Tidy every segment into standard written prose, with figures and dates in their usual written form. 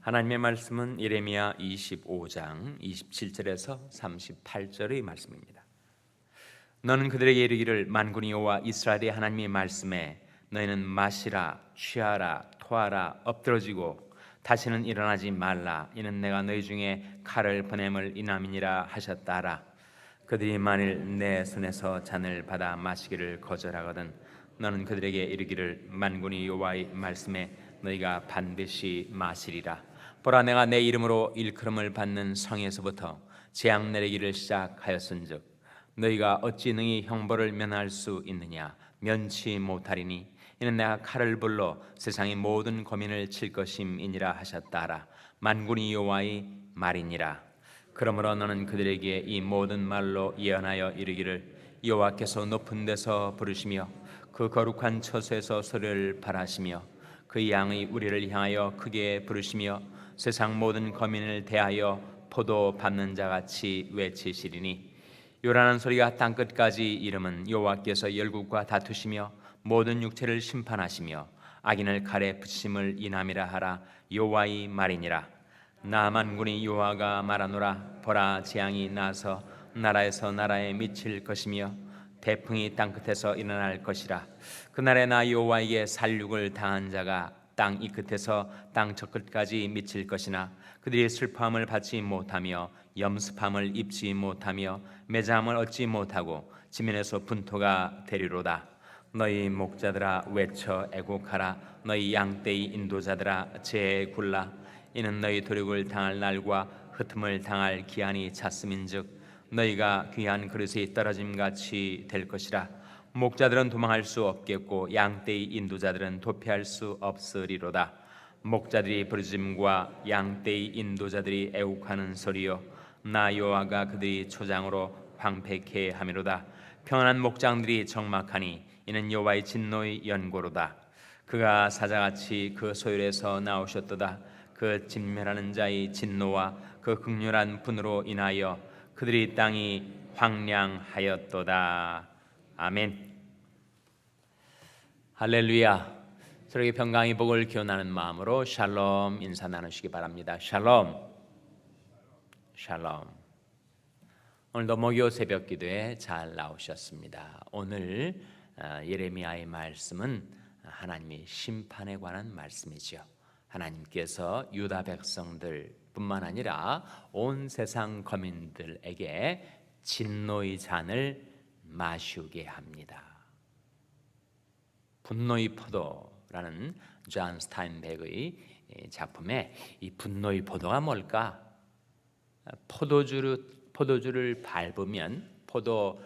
하나님의 말씀은 예레미야 25장 27절에서 38절의 말씀입니다. 너는 그들에게 이르기를 만군의 여호와 이스라엘의 하나님의 말씀에 너희는 마시라 취하라 토하라 엎드러지고 다시는 일어나지 말라. 이는 내가 너희 중에 칼을 보냄을 인함이니라 하셨다라. 그들이 만일 내 손에서 잔을 받아 마시기를 거절하거든 너는 그들에게 이르기를 만군의 여호와의 말씀에 너희가 반드시 마시리라. 보라, 내가 내 이름으로 일컬음을 받는 성에서부터 재앙 내리기를 시작하였은즉 너희가 어찌 능히 형벌을 면할 수 있느냐. 면치 못하리니 이는 내가 칼을 불러 세상의 모든 거민을 칠 것임이니라 하셨다라. 만군의 여호와의 말이니라. 그러므로 너는 그들에게 이 모든 말로 예언하여 이르기를 여호와께서 높은 데서 부르시며 그 거룩한 처소에서 소리를 발하시며 그 양의 우리를 향하여 크게 부르시며 세상 모든 거민을 대하여 포도 밟는 자같이 외치시리니 요란한 소리가 땅끝까지 이름은 여호와께서 열국과 다투시며 모든 육체를 심판하시며 악인을 칼에 붙이심을 인함이라 하라. 여호와의 말이니라. 나 만군의 여호와가 말하노라. 보라, 재앙이 나서 나라에서 나라에 미칠 것이며 태풍이 땅끝에서 일어날 것이라. 그날에 나 여호와에게 살육을 당한 자가 땅 이 끝에서 땅 저 끝까지 미칠 것이나 그들이 슬퍼함을 받지 못하며 염습함을 입지 못하며 매장함을 얻지 못하고 지면에서 분토가 되리로다. 너희 목자들아 외쳐 애곡하라. 너희 양떼의 인도자들아 재굴라. 이는 너희 도륙을 당할 날과 흩음을 당할 기한이 찼음인즉 너희가 귀한 그릇이 떨어짐같이 될 것이라. 목자들은 도망할 수 없겠고 양떼의 인도자들은 도피할 수 없으리로다. 목자들이 부르짖음과 양떼의 인도자들이 애국하는 소리요 나 여호와가 그들이 초장으로 황폐케 하미로다. 평안한 목장들이 적막하니 이는 여호와의 진노의 연고로다. 그가 사자같이 그 소율에서 나오셨도다. 그 진멸하는 자의 진노와 그 극렬한 분으로 인하여 그들이 땅이 황량하였도다. 아멘. 할렐루야. 저에게 평강의 복을 기원하는 마음으로 샬롬 인사 나누시기 바랍니다. 샬롬. 샬롬. 오늘도 목요 새벽 기도에 잘 나오셨습니다. 오늘 예레미야의 말씀은 하나님의 심판에 관한 말씀이죠. 하나님께서 유다 백성들뿐만 아니라 온 세상 거민들에게 진노의 잔을 마시게 합니다. 분노의 포도라는 존 스타인백의 작품에 이 분노의 포도가 뭘까? 포도주를 밟으면 포도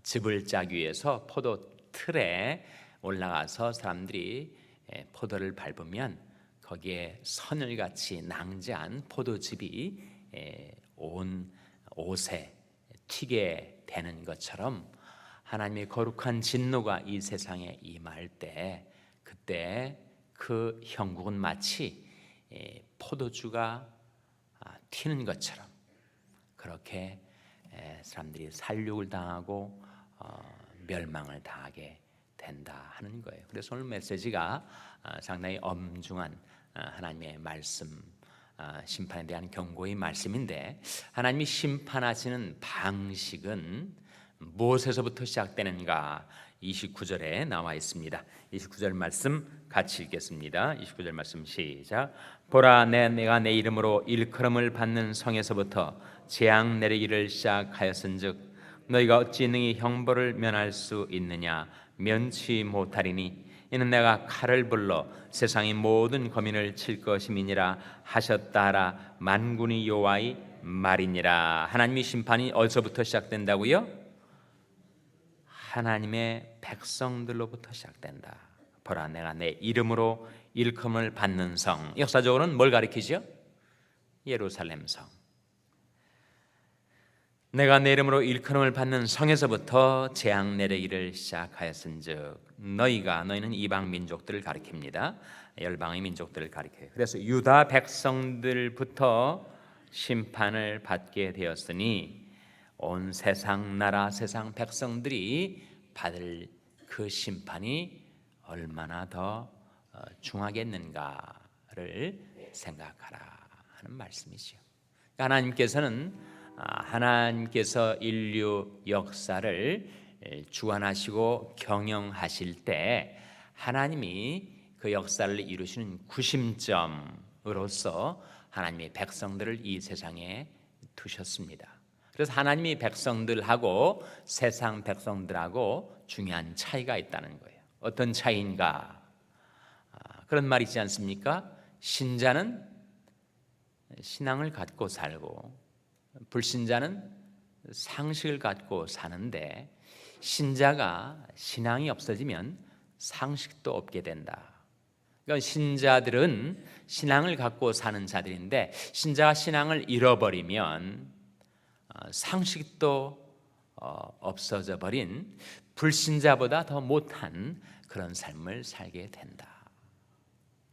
즙을 짜기 위해서 포도 틀에 올라가서 사람들이 포도를 밟으면 거기에 선을같이 낭자한 포도즙이 온 옷에 튀게 되는 것처럼 하나님의 거룩한 진노가 이 세상에 임할 때 그때 그 형국은 마치 포도주가 튀는 것처럼 그렇게 사람들이 살육을 당하고 멸망을 당하게 된다 하는 거예요. 그래서 오늘 메시지가 상당히 엄중한 하나님의 말씀, 심판에 대한 경고의 말씀인데 하나님이 심판하시는 방식은 무엇에서부터 시작되는가? 29절에 나와 있습니다. 29절 말씀 같이 읽겠습니다. 29절 말씀 시작. 보라, 내가 내 이름으로 일컬음을 받는 성에서부터 재앙 내리기를 시작하였은즉 너희가 어찌 능히 형벌을 면할 수 있느냐. 면치 못하리니 이는 내가 칼을 불러 세상의 모든 거민을 칠 것임이니라 하셨다라. 만군의 여호와의 말이니라. 하나님의 심판이 어디서부터 시작된다고요? 하나님의 백성들로부터 시작된다. 보라, 내가 내 이름으로 일컬음을 받는 성. 역사적으로는 뭘 가리키죠? 예루살렘 성. 내가 내 이름으로 일컬음을 받는 성에서부터 재앙 내리기를 시작하였은즉 너희는 이방 민족들을 가리킵니다. 열방의 민족들을 가리켜요. 그래서 유다 백성들부터 심판을 받게 되었으니 온 세상 나라 세상 백성들이 받을 그 심판이 얼마나 더 중하겠는가를 생각하라 하는 말씀이죠. 하나님께서 인류 역사를 주관하시고 경영하실 때 하나님이 그 역사를 이루시는 구심점으로서 하나님의 백성들을 이 세상에 두셨습니다. 그래서 하나님이 백성들하고 세상 백성들하고 중요한 차이가 있다는 거예요. 어떤 차이인가? 그런 말 있지 않습니까? 신자는 신앙을 갖고 살고 불신자는 상식을 갖고 사는데, 신자가 신앙이 없어지면 상식도 없게 된다. 그러니까 신자들은 신앙을 갖고 사는 자들인데, 신자가 신앙을 잃어버리면 상식도 없어져 버린 불신자보다 더 못한 그런 삶을 살게 된다.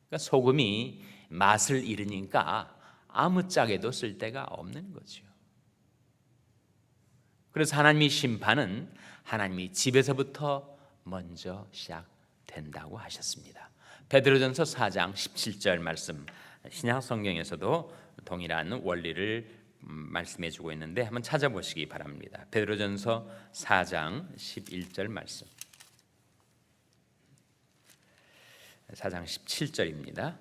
그러니까 소금이 맛을 잃으니까 아무짝에도 쓸 데가 없는 거죠. 그래서 하나님의 심판은 하나님의 집에서부터 먼저 시작된다고 하셨습니다. 베드로전서 4장 17절 말씀, 신약 성경에서도 동일한 원리를 말씀해 주고 있는데 한번 찾아보시기 바랍니다. 베드로전서 4장 11절 말씀, 4장 17절입니다.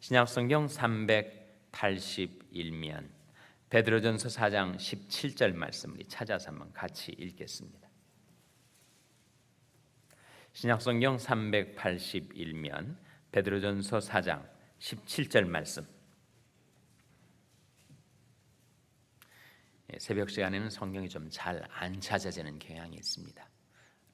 신약 성경 381면 베드로전서 4장 17절 말씀을 찾아서 한번 같이 읽겠습니다. 신약 성경 381면 베드로전서 4장 17절 말씀. 새벽 시간에는 성경이 좀 잘 안 찾아지는 경향이 있습니다.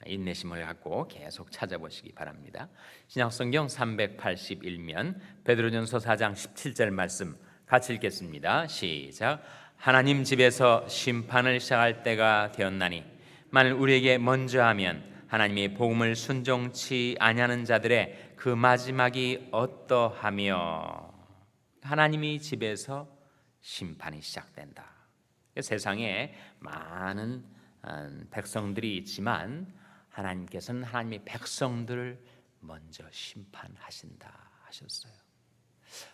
인내심을 갖고 계속 찾아보시기 바랍니다. 신약 성경 381면 베드로전서 4장 17절 말씀 같이 읽겠습니다. 시작. 하나님 집에서 심판을 시작할 때가 되었나니 만일 우리에게 먼저 하면 하나님의 복음을 순종치 아니하는 자들의 그 마지막이 어떠하며. 하나님의 집에서 심판이 시작된다. 세상에 많은 백성들이 있지만 하나님께서는 하나님의 백성들을 먼저 심판하신다 하셨어요.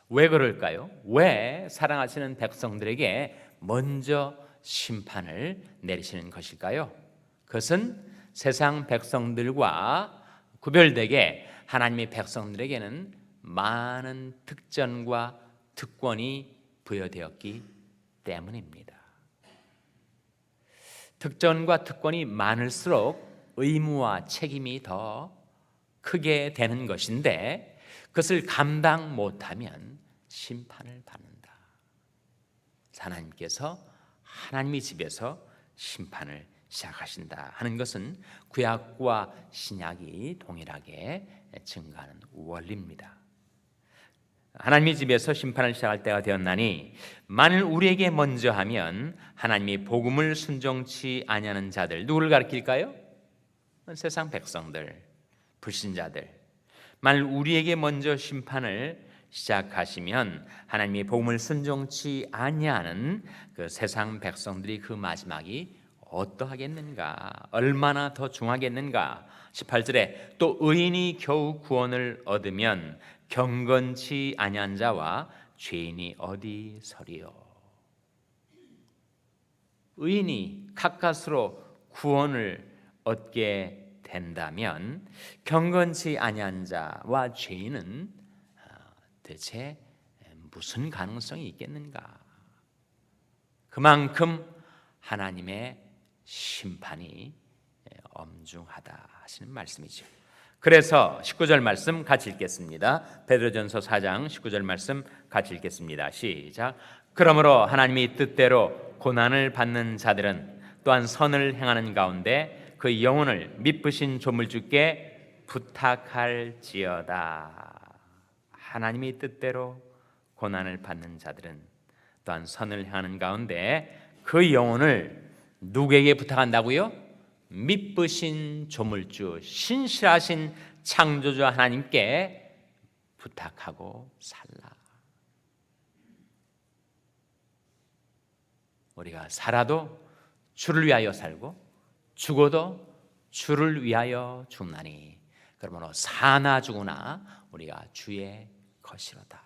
왜 그럴까요? 왜 사랑하시는 백성들에게 먼저 심판을 내리시는 것일까요? 그것은 세상 백성들과 구별되게 하나님의 백성들에게는 많은 특전과 특권이 부여되었기 때문입니다. 특전과 특권이 많을수록 의무와 책임이 더 크게 되는 것인데, 그것을 감당 못하면 심판을 받는다. 하나님께서 하나님의 집에서 심판을 시작하신다 하는 것은 구약과 신약이 동일하게 증가하는 원리입니다. 하나님의 집에서 심판을 시작할 때가 되었나니 만일 우리에게 먼저 하면 하나님의 복음을 순종치 아니하는 자들, 누구를 가리킬까요? 세상 백성들, 불신자들. 만일 우리에게 먼저 심판을 시작하시면 하나님의 복음을 순종치 아니하는 그 세상 백성들이 그 마지막이 어떠하겠는가, 얼마나 더 중하겠는가. 18절에 또 의인이 겨우 구원을 얻으면 경건치 아니한 자와 죄인이 어디 서리요. 의인이 가까스로 구원을 얻게 된다면 경건치 아니한 자와 죄인은 대체 무슨 가능성이 있겠는가? 그만큼 하나님의 심판이 엄중하다 하시는 말씀이죠. 그래서 19절 말씀 같이 읽겠습니다. 베드로전서 4장 19절 말씀 같이 읽겠습니다. 시작. 그러므로 하나님이 뜻대로 고난을 받는 자들은 또한 선을 행하는 가운데 그 영혼을 미쁘신 조물주께 부탁할지어다. 하나님이 뜻대로 고난을 받는 자들은 또한 선을 행하는 가운데 그 영혼을 누구에게 부탁한다고요? 미쁘신 조물주, 신실하신 창조주 하나님께 부탁하고 살라. 우리가 살아도 주를 위하여 살고 죽어도 주를 위하여 죽나니 그러므로 사나 죽으나 우리가 주의 것이로다.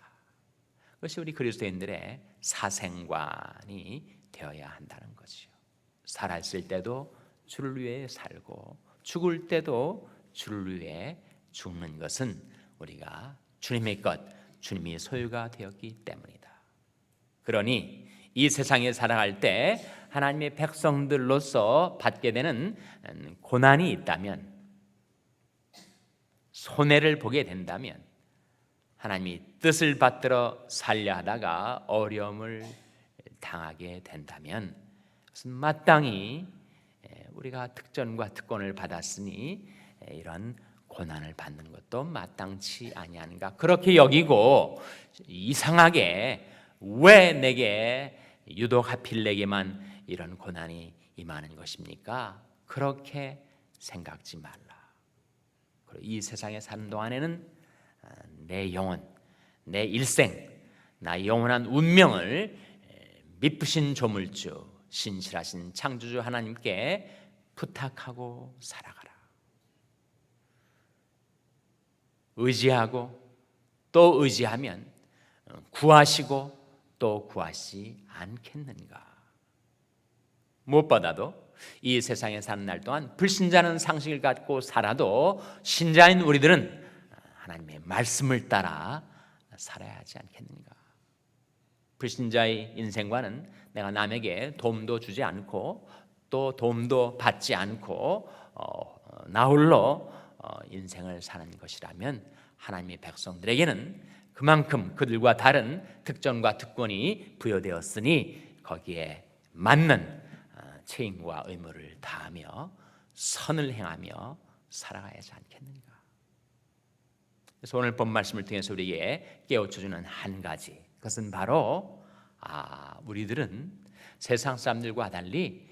그것이 우리 그리스도인들의 사생관이 되어야 한다는 거지요. 살았을 때도 주를 위해 살고 죽을 때도 주를 위해 죽는 것은 우리가 주님의 것, 주님의 소유가 되었기 때문이다. 그러니 이 세상에 살아갈 때 하나님의 백성들로서 받게 되는 고난이 있다면, 손해를 보게 된다면, 하나님이 뜻을 받들어 살려 하다가 어려움을 당하게 된다면, 그것은 마땅히 우리가 특전과 특권을 받았으니 이런 고난을 받는 것도 마땅치 아니한가 그렇게 여기고, 이상하게 왜 내게 유독 하필 내게만 이런 고난이 임하는 것입니까? 그렇게 생각지 말라. 그리고 이 세상에 사는 동안에는 내 영혼, 내 일생, 나의 영원한 운명을 미쁘신 조물주, 신실하신 창조주 하나님께 부탁하고 살아가라. 의지하고 또 의지하면 구하시고 또 구하시 않겠는가? 무엇보다도 이 세상에 사는 날 동안 불신자는 상식을 갖고 살아도 신자인 우리들은 하나님의 말씀을 따라 살아야 하지 않겠는가? 불신자의 인생과는 내가 남에게 도움도 주지 않고 또 도움도 받지 않고 나 홀로 인생을 사는 것이라면, 하나님의 백성들에게는 그만큼 그들과 다른 특전과 특권이 부여되었으니 거기에 맞는 책임과 의무를 다하며 선을 행하며 살아가야 하지 않겠는가? 그래서 오늘 본 말씀을 통해서 우리에게 깨우쳐주는 한 가지, 그것은 바로 우리들은 세상 사람들과 달리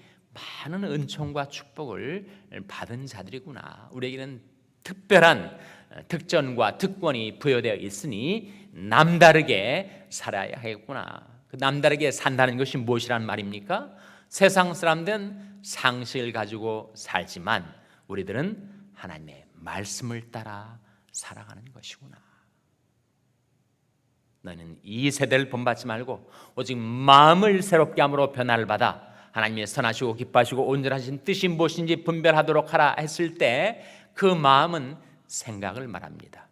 많은 은총과 축복을 받은 자들이구나. 우리에게는 특별한 특전과 특권이 부여되어 있으니 남다르게 살아야 하겠구나. 그 남다르게 산다는 것이 무엇이란 말입니까? 세상 사람들은 상식을 가지고 살지만 우리들은 하나님의 말씀을 따라 살아가는 것이구나. 너는 이 세대를 본받지 말고 오직 마음을 새롭게 함으로 변화를 받아 하나님의 선하시고 기뻐하시고 온전하신 뜻이 무엇인지 분별하도록 하라 했을 때, 그 마음은 생각을 말합니다.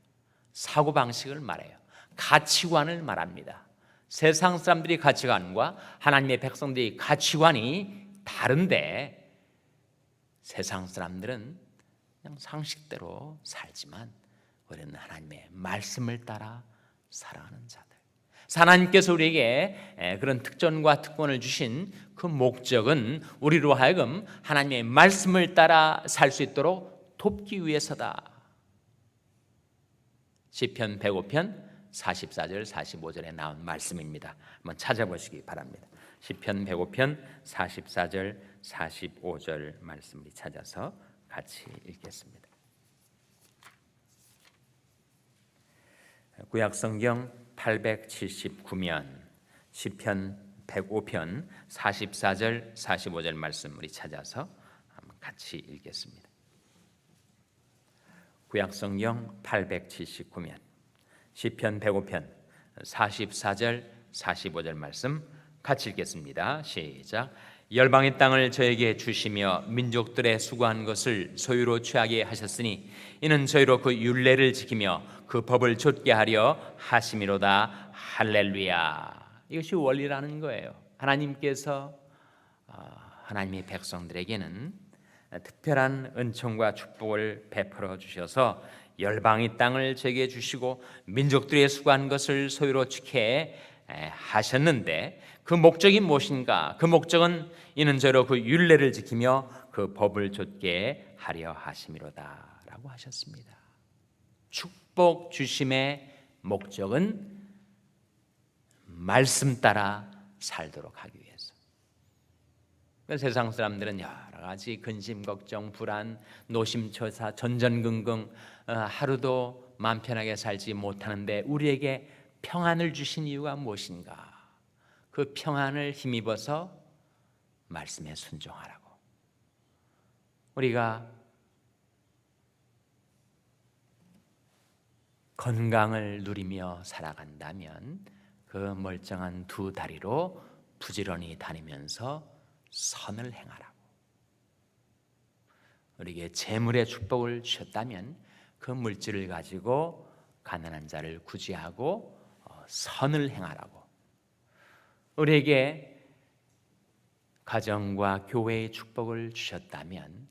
사고방식을 말해요. 가치관을 말합니다. 세상 사람들이 가치관과 하나님의 백성들이 가치관이 다른데, 세상 사람들은 그냥 상식대로 살지만 우리는 하나님의 말씀을 따라 살아가는 자들. 하나님께서 우리에게 그런 특전과 특권을 주신 그 목적은 우리로 하여금 하나님의 말씀을 따라 살 수 있도록 돕기 위해서다. 시편 105편 44절 45절에 나온 말씀입니다. 한번 찾아보시기 바랍니다. 시편 105편 44절 45절 말씀을 찾아서 같이 읽겠습니다. 구약성경 879면 시편 105편 44절 45절 말씀 우리 찾아서 한번 같이 읽겠습니다. 구약성경 879면 시편 105편 44절 45절 말씀 같이 읽겠습니다. 시작. 열방의 땅을 저에게 주시며 민족들의 수고한 것을 소유로 취하게 하셨으니 이는 저희로 그 율례를 지키며 그 법을 좇게 하려 하심이로다. 할렐루야. 이것이 원리라는 거예요. 하나님께서 하나님의 백성들에게는 특별한 은총과 축복을 베풀어 주셔서 열방의 땅을 제게 주시고 민족들의 수고한 것을 소유로 지게 하셨는데, 그 목적이 무엇인가? 그 목적은 이는 저로 그 율례를 지키며 그 법을 좇게 하려 하심이로다 라고 하셨습니다. 축복 주심의 목적은 말씀 따라 살도록 하기 위해서. 세상 사람들은 여러 가지 근심, 걱정, 불안, 노심초사, 전전긍긍 하루도 마음 편하게 살지 못하는데 우리에게 평안을 주신 이유가 무엇인가? 그 평안을 힘입어서 말씀에 순종하라고. 우리가 건강을 누리며 살아간다면 그 멀쩡한 두 다리로 부지런히 다니면서 선을 행하라고. 우리에게 재물의 축복을 주셨다면 그 물질을 가지고 가난한 자를 구제하고 선을 행하라고. 우리에게 가정과 교회의 축복을 주셨다면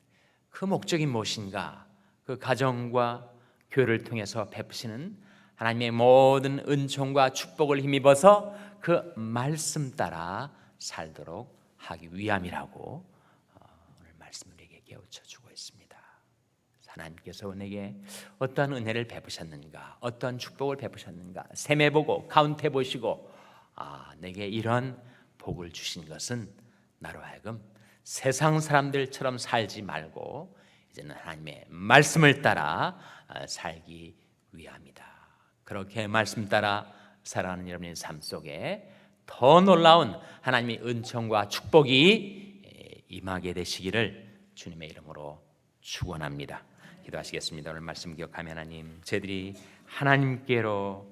그 목적이 무엇인가? 그 가정과 교회를 통해서 베푸시는 하나님의 모든 은총과 축복을 힘입어서 그 말씀 따라 살도록 하기 위함이라고 오늘 말씀 우리에게 깨우쳐 주고 있습니다. 하나님께서 우리에게 어떠한 은혜를 베푸셨는가, 어떠한 축복을 베푸셨는가 셈해 보고 카운트해 보시고 내게 이런 복을 주신 것은 나로 하여금 세상 사람들처럼 살지 말고 이제는 하나님의 말씀을 따라 살기 위함이다. 그렇게 말씀 따라 살아가는 여러분의 삶 속에 더 놀라운 하나님의 은총과 축복이 임하게 되시기를 주님의 이름으로 축원합니다. 기도하시겠습니다. 오늘 말씀 기억하며 하나님, 저희들이 하나님께로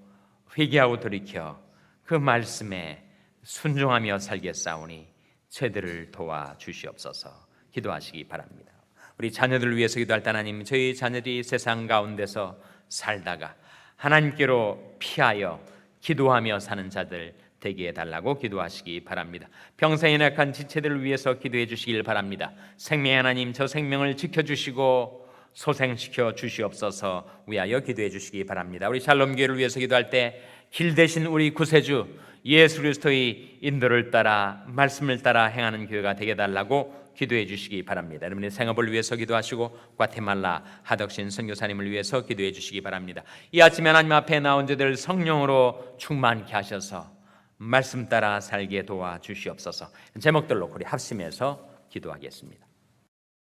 회개하고 돌이켜 그 말씀에 순종하며 살겠사오니 저희들을 도와주시옵소서. 기도하시기 바랍니다. 우리 자녀들을 위해서 기도할 때 하나님, 저희 자녀들이 세상 가운데서 살다가 하나님께로 피하여 기도하며 사는 자들 되게 해달라고 기도하시기 바랍니다. 평생에 낙한 지체들을 위해서 기도해 주시길 바랍니다. 생명의 하나님, 저 생명을 지켜주시고 소생시켜 주시옵소서 위하여 기도해 주시기 바랍니다. 우리 샬롬교회를 위해서 기도할 때 길 대신 우리 구세주 예수 그리스도의 인도를 따라 말씀을 따라 행하는 교회가 되게 해달라고 기도해 주시기 바랍니다. 여러분의 생업을 위해서 기도하시고 과테말라 하덕신 선교사님을 위해서 기도해 주시기 바랍니다. 이 아침에 하나님 앞에 나온 자들 성령으로 충만케 하셔서 말씀 따라 살게 도와주시옵소서. 제목들로 우리 합심해서 기도하겠습니다.